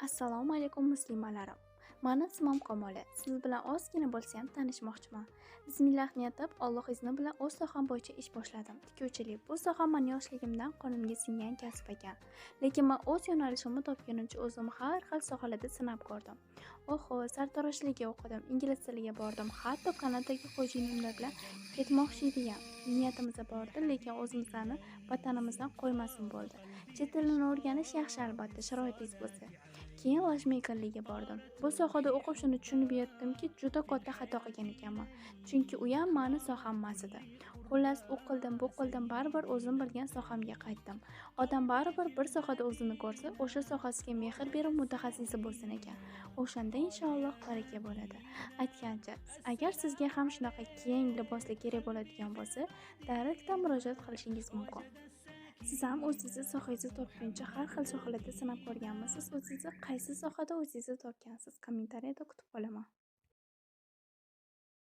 Assalomu alaykum muslimalarim. Mani ismim Kamoli. Siz bilan ozgina bo'lsa ham tanishmoqchiman. Bismillah niyatib, Alloh izni bilan o'z soham bo'yicha ish boshladim. Tikuvchilik bu soha men yoshligimdan qonimga singgan kasb ekan. Lekin men o'z yo'nalishimni topgunimcha o'zim har xil sohalarda sinab ko'rdim. Oho, sartaroshlikka o'qidim, ingliz tiliga bordim, hatto Kanadaga xo'jayinimlar bilan ketmoqchi edim. Niyatimiz bordi, lekin o'zimizni vatanimizdan qo'ymasin bo'ldi. Chet tilini o'rganish yaxshi albatta, sharoitingiz bo'lsa. Keyin lashmekerlikka bordim. Bu sohada o'qib shuni tushunib yetdimki, juda katta xato qilgan ekanman. Chunki u ham meni soham emas edi. Xullas, u qildim, bu qildim, baribir o'zim bilgan sohamga qaytdim. Odam baribir bir sohada o'zini ko'rsa, o'sha sohasiga mehr berib mutaxassisi bo'lsin ekan. O'shanda inshaalloh baraka bo'ladi. Aytgancha, agar sizga ham shunaqa keng liboslar kerak bo'ladigan bo'lsa, direktdan murojaat qilishingiz mumkin. Siz ham o'zingizni sohangizni topguncha har xil sohalarda sinab ko'rganmisiz? O'zingizni qaysi sohada o'zingizni topgansiz? Kommentariyada kutib qolaman.